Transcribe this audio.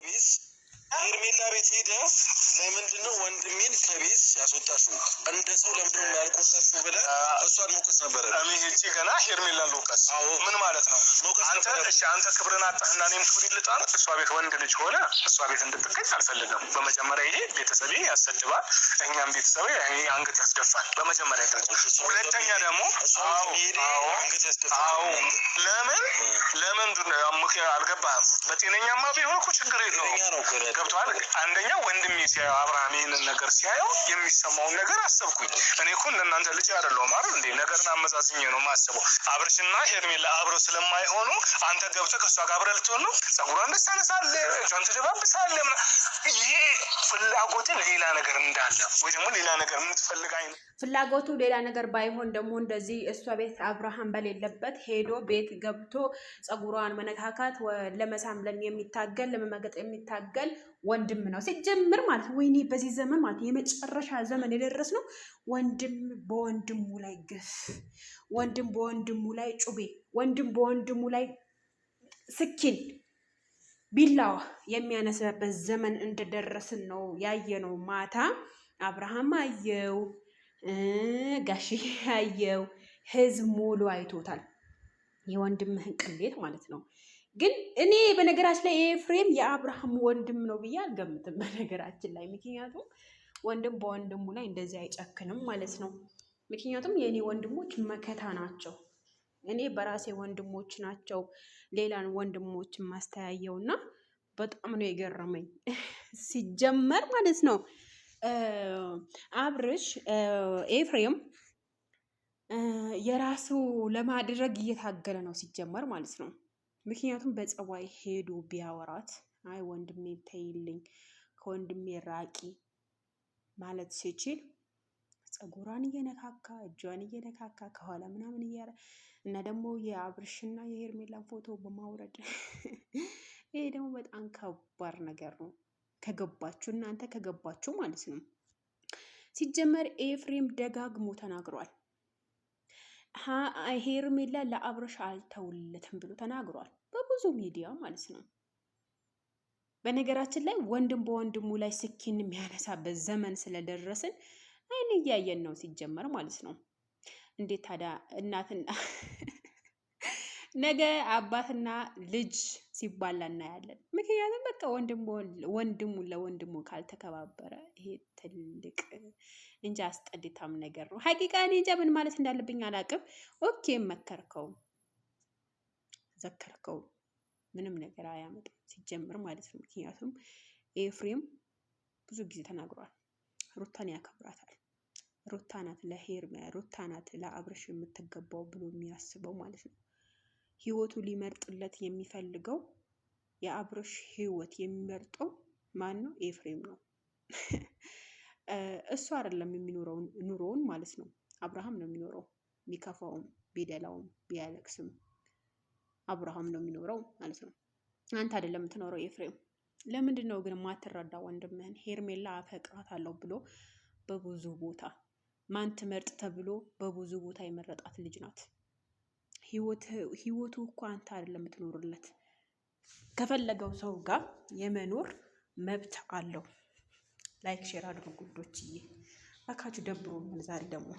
ቤት ሄርሜላ ቤት ሄደህ ለምንድነው ወንድሜን ከቤት ያስወጣሽው? እንደ ሰው ለምንድነው ያልቆጣሽው ብለህ እሷን መውቀስ ነበረ። እኔ ሄጄ ገና ሄርሜላን ልውቀስ? ምን ማለት ነው? አንተ እሺ፣ አንተ ክብርን አጣህና እኔም ክብር ልጣል? እሷ ቤት ወንድ ልጅ ሆነ እሷ ቤት እንድትገኝ አልፈልግም። በመጀመሪያ ይሄ ቤተሰቤ ያሰድባል፣ እኛም ቤተሰቤ ይሄ አንገት ያስደፋል። በመጀመሪያ ደረጃ። ሁለተኛ ደግሞ አንገት ያስደፋል። ለምንድን ነው አልገባህም? በጤነኛማ ቢሆን እኮ ችግር የለውም። ገብቶሃል? አንደኛ ወንድሜ ሲያየው አብርሃም ይሄንን ነገር ሲያየው የሚሰማውን ነገር አሰብኩኝ። እኔ እኮ እንደናንተ ልጅ አይደለሁም አይደል እንዴ? ነገርን አመዛዝኜ ነው የማስበው። አብርሽና ሄርሜላ አብረው ስለማይሆኑ አንተ ገብተህ ከእሷ ጋር አብረህ ልትሆን ነው? ጸጉሯን ትሳነሳለህ፣ እጇን ትደባብሳለህ። ይሄ ፍላጎት ሌላ ነገር እንዳለ ወይ ደግሞ ሌላ ነገር የምትፈልግ አይነት ፍላጎቱ ሌላ ነገር ባይሆን ደግሞ እንደዚህ እሷ ቤት አብርሃም በሌለበት ሄዶ ቤት ገብቶ ጸጉሯን መነካካት ለመሳም የሚታገል ለመመገጥ የሚታገል ወንድም ነው ሲጀምር ማለት ነው። ወይኔ በዚህ ዘመን ማለት የመጨረሻ ዘመን የደረስ ነው። ወንድም በወንድሙ ላይ ግፍ፣ ወንድም በወንድሙ ላይ ጩቤ፣ ወንድም በወንድሙ ላይ ስኪን ቢላዋ የሚያነሳበት ዘመን እንደደረስን ነው ያየነው። ማታ አብርሃም አየው፣ ጋሽ አየው፣ ህዝብ ሙሉ አይቶታል። የወንድምህን ቅሌት ማለት ነው። ግን እኔ በነገራችን ላይ ኤፍሬም የአብርሃም ወንድም ነው ብዬ አልገምትም። በነገራችን ላይ ምክንያቱም ወንድም በወንድሙ ላይ እንደዚህ አይጨክንም ማለት ነው። ምክንያቱም የእኔ ወንድሞች መከታ ናቸው። እኔ በራሴ ወንድሞች ናቸው ሌላን ወንድሞች ማስተያየው እና በጣም ነው የገረመኝ ሲጀመር ማለት ነው። አብርሽ ኤፍሬም የራሱ ለማድረግ እየታገለ ነው ሲጀመር ማለት ነው። ምክንያቱም በጸባይ ሄዶ ቢያወራት አይ ወንድሜ ተይልኝ፣ ከወንድሜ ራቂ ማለት ሲችል ጸጉሯን እየነካካ እጇን እየነካካ ከኋላ ምናምን እያለ እና ደግሞ የአብርሽና የሄርሜላን ፎቶ በማውረድ ይሄ ደግሞ በጣም ከባድ ነገር ነው። ከገባችሁ እናንተ ከገባችሁ ማለት ነው። ሲጀመር ኤፍሬም ደጋግሞ ተናግሯል። ሄርሜላ ለአብርሽ አልተውለትም ብሎ ተናግሯል በብዙ ሚዲያ ማለት ነው። በነገራችን ላይ ወንድም በወንድሙ ላይ ስኪን የሚያነሳበት ዘመን ስለደረስን አይን እያየን ነው ሲጀመር ማለት ነው። እንዴት ታዲያ እናትና ነገ አባትና ልጅ ሲባላ እናያለን። ምክንያቱም በቃ ወንድሙ ለወንድሙ ካልተከባበረ ይሄ ትልቅ እንጂ አስጠድታም ነገር ነው። ሀቂቃ እኔ እንጃ ምን ማለት እንዳለብኝ አላቅም። ኦኬ መከርከው ዘከርከው ምንም ነገር አያመጣም ሲጀምር ማለት ነው። ምክንያቱም ኤፍሬም ብዙ ጊዜ ተናግሯል። ሩታን ያከብራታል። ሩታ ናት ሩታ ናት ለአብርሽ የምትገባው ብሎ የሚያስበው ማለት ነው። ህይወቱ ሊመርጥለት የሚፈልገው የአብርሽ ህይወት የሚመርጠው ማን ነው? ኤፍሬም ነው። እሱ አይደለም የሚኖረው ኑሮውን ማለት ነው። አብርሃም ነው የሚኖረው። ቢከፋውም ቢደላውም ቢያለቅስም አብርሃም ነው የሚኖረው ማለት ነው። አንተ አይደለም የምትኖረው ኤፍሬም። ለምንድን ነው ግን ማትረዳ ወንድምህን? ሄርሜላ አፈቅራታለሁ ብሎ በብዙ ቦታ ማን ትመርጥ ተብሎ በብዙ ቦታ የመረጣት ልጅ ናት። ህይወቱ እኮ አንተ አይደለም የምትኖርለት። ከፈለገው ሰው ጋር የመኖር መብት አለው። ላይክ ሼር አድርጉ ጉዶችዬ። አካችሁ ደብሮኛል ዛሬ ደግሞ